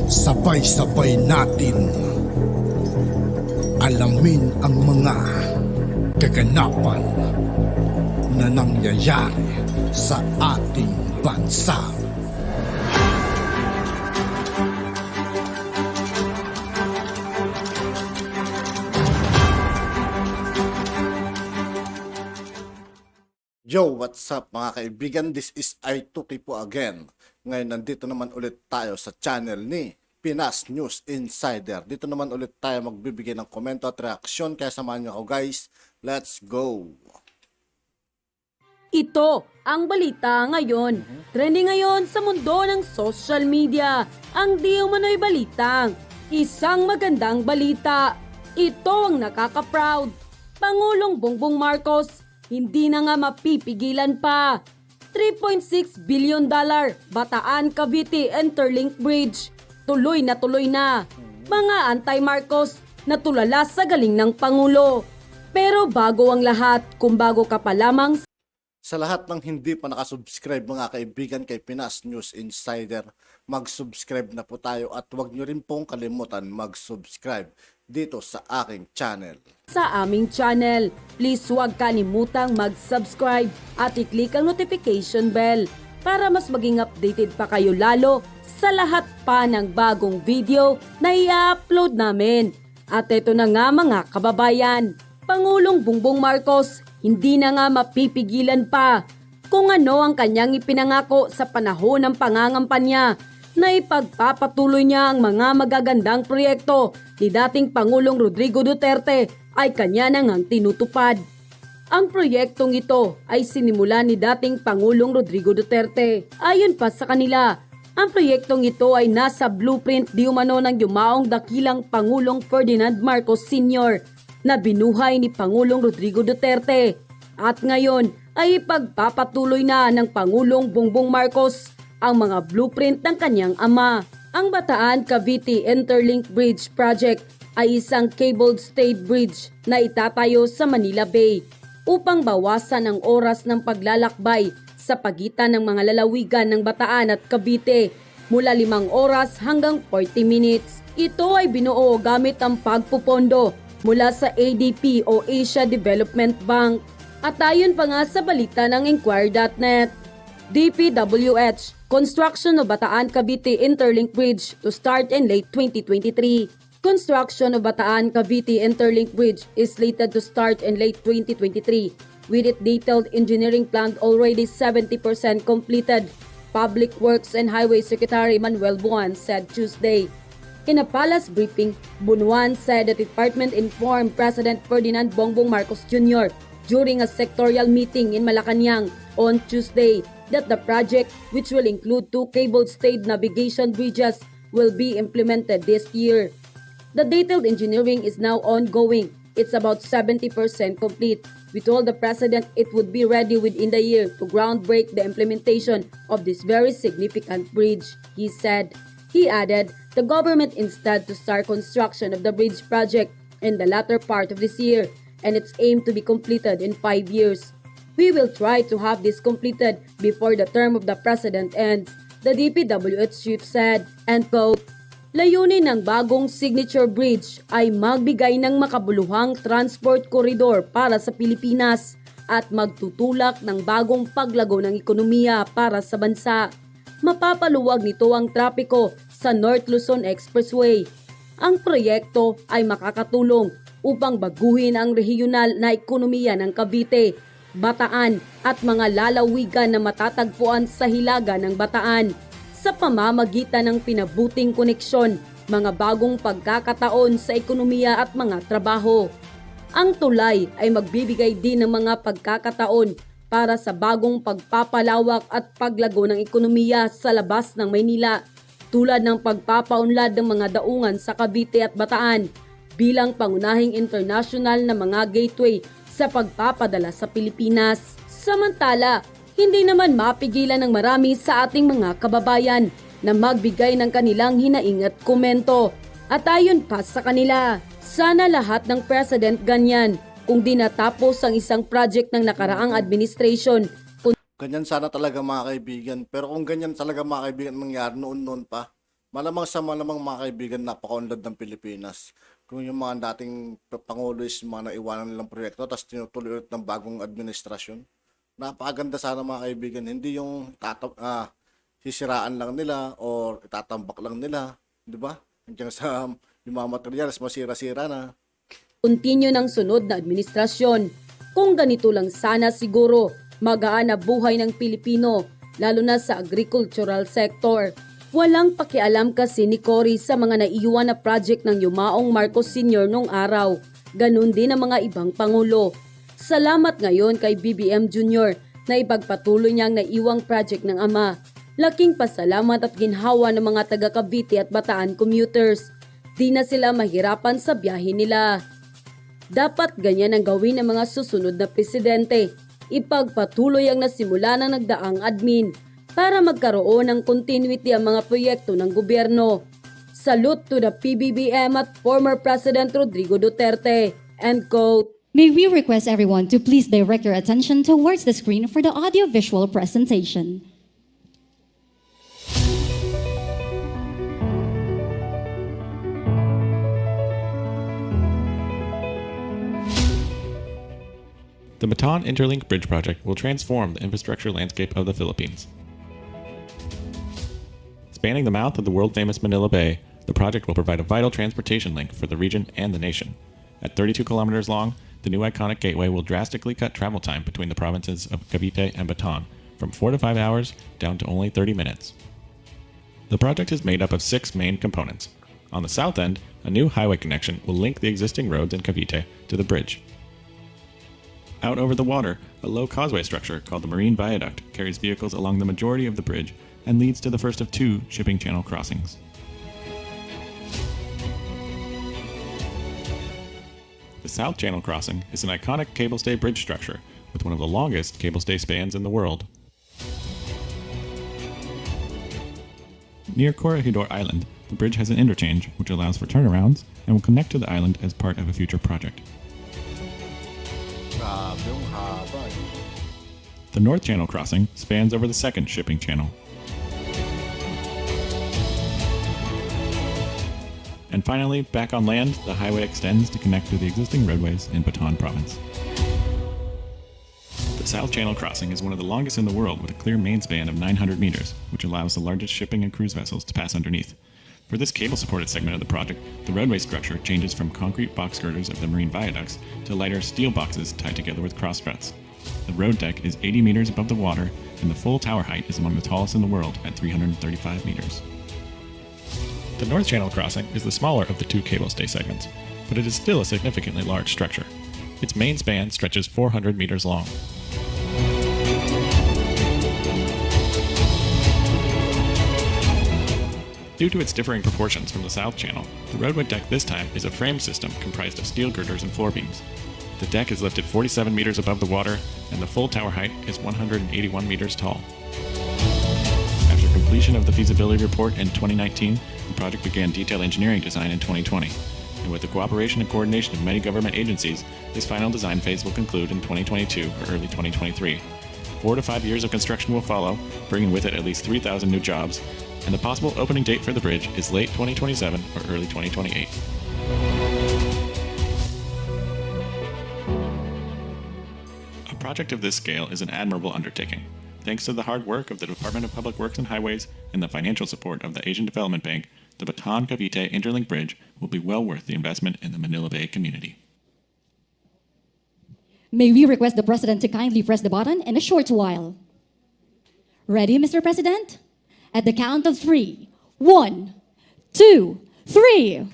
Sabay-sabay natin alamin ang mga kaganapan na nangyayari sa ating bansa. Yo, what's up mga kaibigan? This is TOO KAYE po again. Ngayon nandito naman ulit tayo sa channel ni Pinas News Insider. Dito naman ulit tayo magbibigay ng komento at reaksyon. Kaya samahan nyo ako guys. Let's go! Ito ang balita ngayon. Trending ngayon sa mundo ng social media. Ang di umano'y balitang isang magandang balita. Ito ang nakaka-proud. Pangulong Bongbong Marcos hindi na nga mapipigilan pa. $3.6 billion Bataan Cavite Interlink Bridge. Tuloy na tuloy na. Mga anti-Marcos na tulala sa galing ng Pangulo. Pero bago ang lahat, kung bago ka pa lamang Sa lahat ng hindi pa nakasubscribe mga kaibigan kay Pinas News Insider, mag-subscribe na po tayo at huwag nyo rin pong kalimutan mag-subscribe dito sa aking channel. Sa aming channel, please huwag kalimutang mag-subscribe at i-click ang notification bell para mas maging updated pa kayo lalo sa lahat pa ng bagong video na i-upload namin. At ito na nga mga kababayan, Pangulong Bongbong Marcos hindi na nga mapipigilan pa kung ano ang kanyang ipinangako sa panahon ng pangangampanya na ipagpapatuloy niya ang mga magagandang proyekto ni dating Pangulong Rodrigo Duterte ay kanya na ngang tinutupad. Ang proyektong ito ay sinimula ni dating Pangulong Rodrigo Duterte. Ayon pa sa kanila, ang proyektong ito ay nasa blueprint di umano ng yumaong dakilang Pangulong Ferdinand Marcos Sr. na binuhay ni Pangulong Rodrigo Duterte at ngayon ay ipagpapatuloy na ng Pangulong Bongbong Marcos ang mga blueprint ng kanyang ama. Ang Bataan Cavite Interlink Bridge Project ay isang cable-stayed bridge na itatayo sa Manila Bay upang bawasan ang oras ng paglalakbay sa pagitan ng mga lalawigan ng Bataan at Cavite mula 5 oras hanggang 40 minutes. Ito ay binuo gamit ang pagpupondo mula sa ADP o Asia Development Bank. At ayon pa nga sa balita ng Inquirer.net, DPWH, construction of Bataan Cavite Interlink Bridge to start in late 2023. Construction of Bataan Cavite Interlink Bridge is slated to start in late 2023 with its detailed engineering plan already 70% completed, Public Works and Highway Secretary Manuel Buwan said Tuesday. In a palace briefing, Bunuan said the department informed President Ferdinand Bongbong Marcos Jr. during a sectorial meeting in Malacanang on Tuesday that the project, which will include 2 cable-stayed navigation bridges, will be implemented this year. The detailed engineering is now ongoing. It's about 70% complete. We told the President it would be ready within the year to groundbreak the implementation of this very significant bridge, he said. He added, the government instead to start construction of the bridge project in the latter part of this year, and it's aimed to be completed in 5 years. We will try to have this completed before the term of the President ends, the DPWH chief said, and quote, layunin ng bagong signature bridge ay magbigay ng makabuluhang transport corridor para sa Pilipinas at magtutulak ng bagong paglago ng ekonomiya para sa bansa. Mapapaluwag nito ang trapiko sa North Luzon Expressway. Ang proyekto ay makakatulong upang baguhin ang regional na ekonomiya ng Cavite, Bataan at mga lalawigan na matatagpuan sa hilaga ng Bataan sa pamamagitan ng pinabuting koneksyon, mga bagong pagkakataon sa ekonomiya at mga trabaho. Ang tulay ay magbibigay din ng mga pagkakataon para sa bagong pagpapalawak at paglago ng ekonomiya sa labas ng Maynila, tulad ng pagpapaunlad ng mga daungan sa Cavite at Bataan bilang pangunahing international na mga gateway sa pagpapadala sa Pilipinas. Samantala, hindi naman mapigilan ng marami sa ating mga kababayan na magbigay ng kanilang hinaing at komento. At ayon pa sa kanila, sana lahat ng president ganyan. Kung di natapos ang isang project ng nakaraang administration. Ganyan sana talaga mga kaibigan. Pero kung ganyan talaga mga kaibigan mangyari noon pa, Malamang sa malamang mga kaibigan, napakaunlad ng Pilipinas. Kung yung mga dating pangulo is mga naiwanan nilang proyekto tapos tinutuloy ulit ng bagong administrasyon. Napakaganda sana mga kaibigan, hindi yung sisiraan lang nila or itatambak lang nila, di ba? Hanggang sa yung mga materials masira-sira na. Continue ng sunod na administrasyon. Kung ganito lang sana siguro, magaan na buhay ng Pilipino, lalo na sa agricultural sector. Walang pakialam kasi ni Cory sa mga naiiwan na project ng yumaong Marcos Sr. nung araw. Ganun din ang mga ibang pangulo. Salamat ngayon kay BBM Jr. na ipagpatuloy niyang naiwang project ng ama. Laking pasalamat at ginhawa ng mga taga Cavite at Bataan commuters. Di na sila mahirapan sa biyahe nila. Dapat ganyan ang gawin ng mga susunod na presidente. Ipagpatuloy ang nasimula ng nagdaang admin para magkaroon ng continuity ang mga proyekto ng gobyerno. Salute to the PBBM at former President Rodrigo Duterte. End quote. May we request everyone to please direct your attention towards the screen for the audio-visual presentation. The Bataan Interlink Bridge project will transform the infrastructure landscape of the Philippines. Spanning the mouth of the world-famous Manila Bay, the project will provide a vital transportation link for the region and the nation. At 32 kilometers long, the new iconic gateway will drastically cut travel time between the provinces of Cavite and Bataan from 4 to 5 hours down to only 30 minutes. The project is made up of 6 main components. On the south end, a new highway connection will link the existing roads in Cavite to the bridge. Out over the water, a low causeway structure called the Marine Viaduct carries vehicles along the majority of the bridge and leads to the first of 2 shipping channel crossings. The South Channel Crossing is an iconic cable stay bridge structure with one of the longest cable stay spans in the world. Near Corregidor Island, the bridge has an interchange which allows for turnarounds and will connect to the island as part of a future project. Grabe, yung haba. The North Channel Crossing spans over the second shipping channel. And finally, back on land, the highway extends to connect to the existing roadways in Bataan Province. The South Channel Crossing is one of the longest in the world with a clear main span of 900 meters, which allows the largest shipping and cruise vessels to pass underneath. For this cable-supported segment of the project, the roadway structure changes from concrete box girders of the marine viaducts to lighter steel boxes tied together with cross struts. The road deck is 80 meters above the water, and the full tower height is among the tallest in the world at 335 meters. The North Channel Crossing is the smaller of the 2 cable stay segments, but it is still a significantly large structure. Its main span stretches 400 meters long. Due to its differing proportions from the South Channel, the roadway deck this time is a frame system comprised of steel girders and floor beams. The deck is lifted 47 meters above the water, and the full tower height is 181 meters tall. After completion of the feasibility report in 2019, the project began detailed engineering design in 2020. And with the cooperation and coordination of many government agencies, this final design phase will conclude in 2022 or early 2023. 4 to 5 years of construction will follow, bringing with it at least 3,000 new jobs, and the possible opening date for the bridge is late 2027 or early 2028. A project of this scale is an admirable undertaking. Thanks to the hard work of the Department of Public Works and Highways and the financial support of the Asian Development Bank, the Bataan-Cavite Interlink Bridge will be well worth the investment in the Manila Bay community. May we request the President to kindly press the button in a short while. Ready, Mr. President? At the count of 3. 1, 2, 3.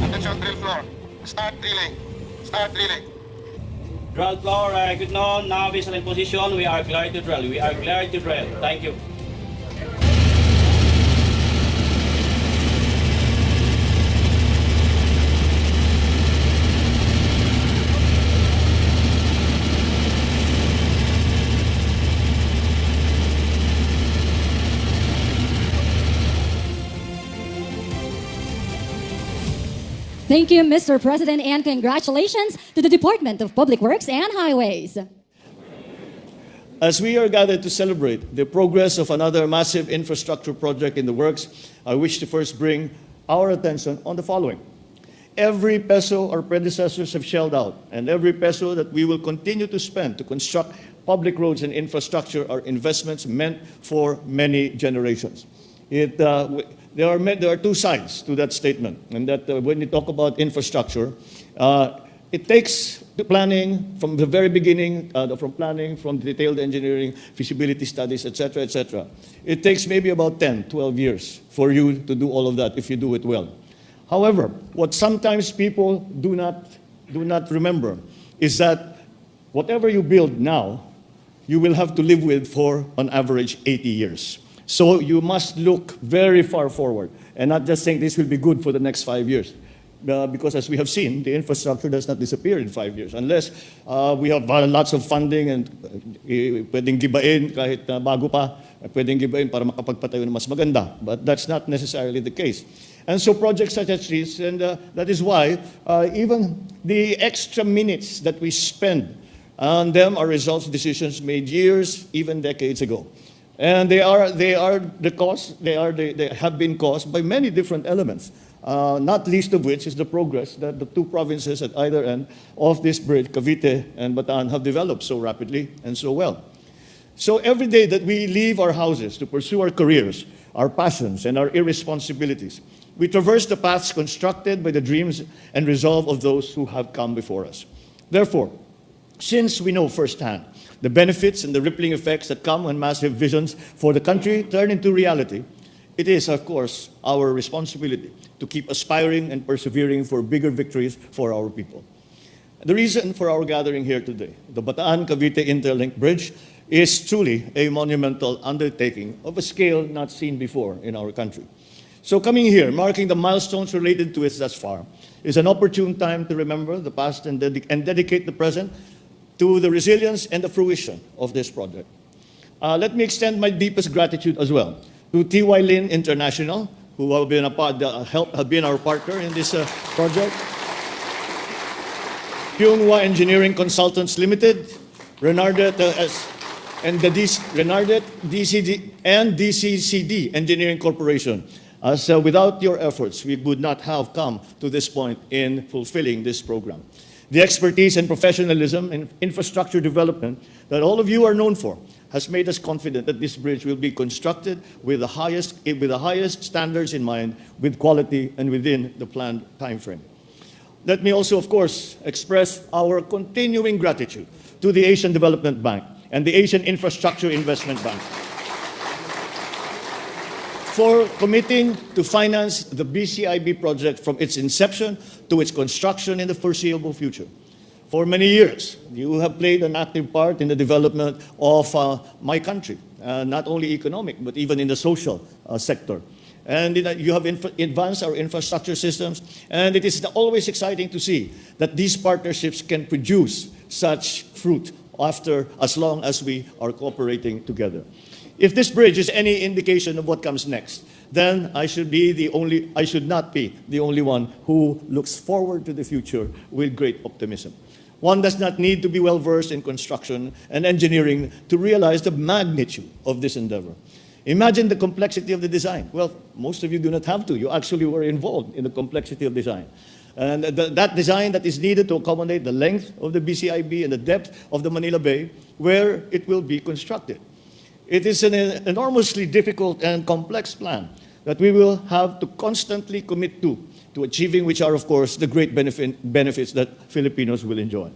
Attention drill floor. Start drilling. Start drilling. Drill floor, good noon. Now visual in position. We are clear to drill. We are clear to drill. Thank you. Thank you, Mr. President, and congratulations to the Department of Public Works and Highways. As we are gathered to celebrate the progress of another massive infrastructure project in the works, I wish to first bring our attention on the following. Every peso our predecessors have shelled out, and every peso that we will continue to spend to construct public roads and infrastructure are investments meant for many generations. There are two sides to that statement, and that when you talk about infrastructure, it takes the planning from the very beginning, from detailed engineering, feasibility studies, etc., etc. It takes maybe about 10, 12 years for you to do all of that if you do it well. However, what sometimes people do not remember is that whatever you build now, you will have to live with for on average 80 years. So you must look very far forward and not just think this will be good for the next 5 years. Because as we have seen, the infrastructure does not disappear in 5 years unless we have lots of funding and pwedeng gibain kahit bago pa, pwedeng gibain para makapagpatayo ng mas maganda. But that's not necessarily the case. And so projects such as this, and that is why even the extra minutes that we spend on them are results of decisions made years, even decades ago. And they have been caused by many different elements. Not least of which is the progress that the two provinces at either end of this bridge, Cavite and Bataan, have developed so rapidly and so well. So every day that we leave our houses to pursue our careers, our passions, and our irresponsibilities, we traverse the paths constructed by the dreams and resolve of those who have come before us. Therefore, since we know firsthand the benefits and the rippling effects that come when massive visions for the country turn into reality, it is, of course, our responsibility to keep aspiring and persevering for bigger victories for our people. The reason for our gathering here today, the Bataan-Cavite Interlink Bridge, is truly a monumental undertaking of a scale not seen before in our country. So coming here, marking the milestones related to it thus far, is an opportune time to remember the past and dedicate the present to the resilience and the fruition of this project. Let me extend my deepest gratitude as well to TY Lin International, who have been our partner in this project, Kyunghwa Engineering Consultants Limited, Renardet and DCCD Engineering Corporation. As without your efforts, we would not have come to this point in fulfilling this program. The expertise and professionalism in infrastructure development that all of you are known for has made us confident that this bridge will be constructed with the highest standards in mind, with quality and within the planned time frame. Let me also, of course, express our continuing gratitude to the Asian Development Bank and the Asian Infrastructure Investment Bank for committing to finance the BCIB project from its inception to its construction in the foreseeable future. For many years, you have played an active part in the development of my country, not only economic, but even in the social sector. And you have advanced our infrastructure systems, and it is always exciting to see that these partnerships can produce such fruit as long as we are cooperating together. If this bridge is any indication of what comes next, then I should not be the only one who looks forward to the future with great optimism. One does not need to be well-versed in construction and engineering to realize the magnitude of this endeavor. Imagine the complexity of the design. Well, most of you do not have to. You actually were involved in the complexity of design. And that design that is needed to accommodate the length of the BCIB and the depth of the Manila Bay where it will be constructed. It is an enormously difficult and complex plan that we will have to constantly commit to achieving, which are, of course, the great benefits that Filipinos will enjoy.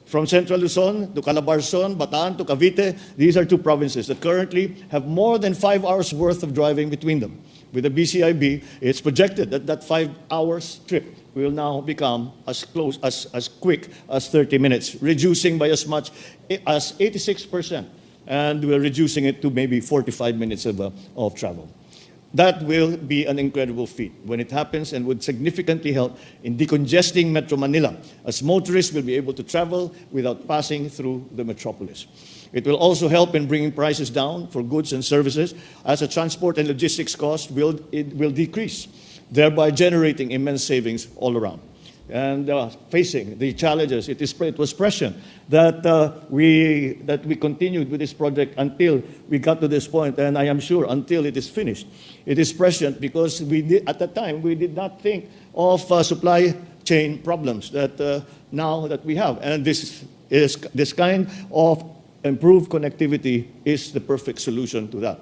From Central Luzon to Calabarzon, Bataan to Cavite, these are two provinces that currently have more than 5 hours worth of driving between them. With the BCIB, it's projected that that 5 hours trip will now become as quick as 30 minutes, reducing by as much as 86%. And we're reducing it to maybe 45 minutes of travel. That will be an incredible feat when it happens and would significantly help in decongesting Metro Manila, as motorists will be able to travel without passing through the metropolis. It will also help in bringing prices down for goods and services, as the transport and logistics cost will decrease, thereby generating immense savings all around. and facing the challenges, it was prescient that we continued with this project until we got to this point, and I am sure until it is finished. It is prescient because at the time we did not think of supply chain problems that now that we have, and this kind of improved connectivity is the perfect solution to that.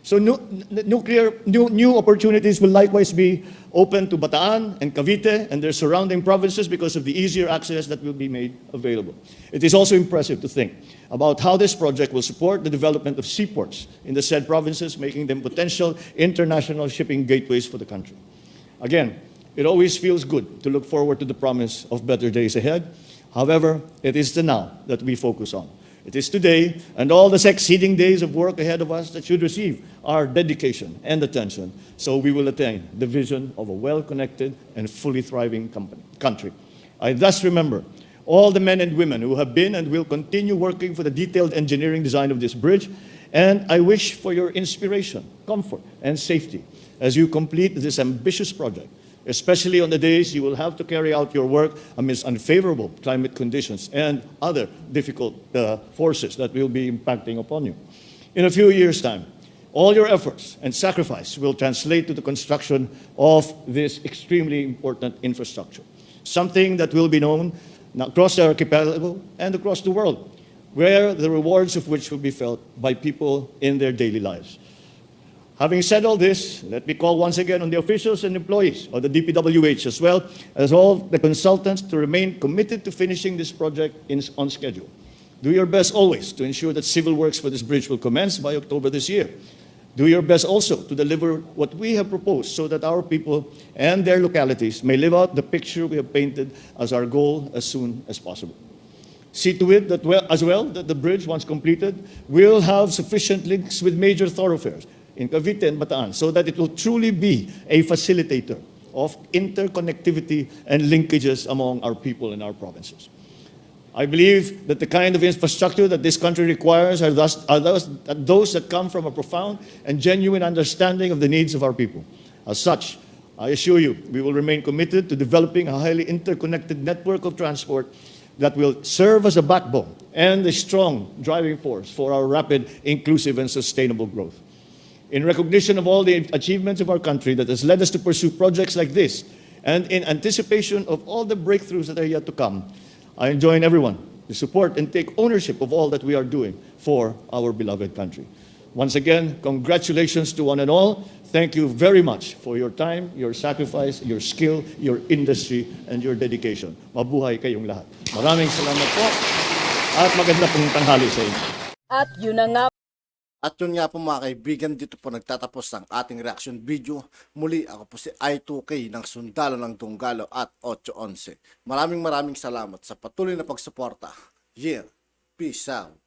So new opportunities will likewise be open to Bataan and Cavite and their surrounding provinces because of the easier access that will be made available. It is also impressive to think about how this project will support the development of seaports in the said provinces, making them potential international shipping gateways for the country. Again, it always feels good to look forward to the promise of better days ahead. However, it is the now that we focus on. It is today and all the succeeding days of work ahead of us that should receive our dedication and attention, so we will attain the vision of a well-connected and fully thriving country. I thus remember all the men and women who have been and will continue working for the detailed engineering design of this bridge, and I wish for your inspiration, comfort, and safety as you complete this ambitious project, especially on the days you will have to carry out your work amidst unfavorable climate conditions and other difficult forces that will be impacting upon you. In a few years' time, all your efforts and sacrifice will translate to the construction of this extremely important infrastructure, something that will be known across the archipelago and across the world, where the rewards of which will be felt by people in their daily lives. Having said all this, let me call once again on the officials and employees of the DPWH, as well as all the consultants, to remain committed to finishing this project on schedule. Do your best always to ensure that civil works for this bridge will commence by October this year. Do your best also to deliver what we have proposed so that our people and their localities may live out the picture we have painted as our goal as soon as possible. See to it that that the bridge, once completed, will have sufficient links with major thoroughfares in Cavite and Bataan, so that it will truly be a facilitator of interconnectivity and linkages among our people and our provinces. I believe that the kind of infrastructure that this country requires are those that come from a profound and genuine understanding of the needs of our people. As such, I assure you, we will remain committed to developing a highly interconnected network of transport that will serve as a backbone and a strong driving force for our rapid, inclusive, and sustainable growth. In recognition of all the achievements of our country that has led us to pursue projects like this, and in anticipation of all the breakthroughs that are yet to come, I enjoin everyone to support and take ownership of all that we are doing for our beloved country. Once again, congratulations to one and all. Thank you very much for your time, your sacrifice, your skill, your industry, and your dedication. Mabuhay kayong lahat. Maraming salamat po at maganda pong tanghali sa inyo. At yun na nga. At yun nga po mga kaibigan, dito po nagtatapos ang ating reaction video. Muli ako po si I2K ng Sundalo ng Tunggalo at 811. Maraming salamat sa patuloy na pagsuporta. Yeah, peace out.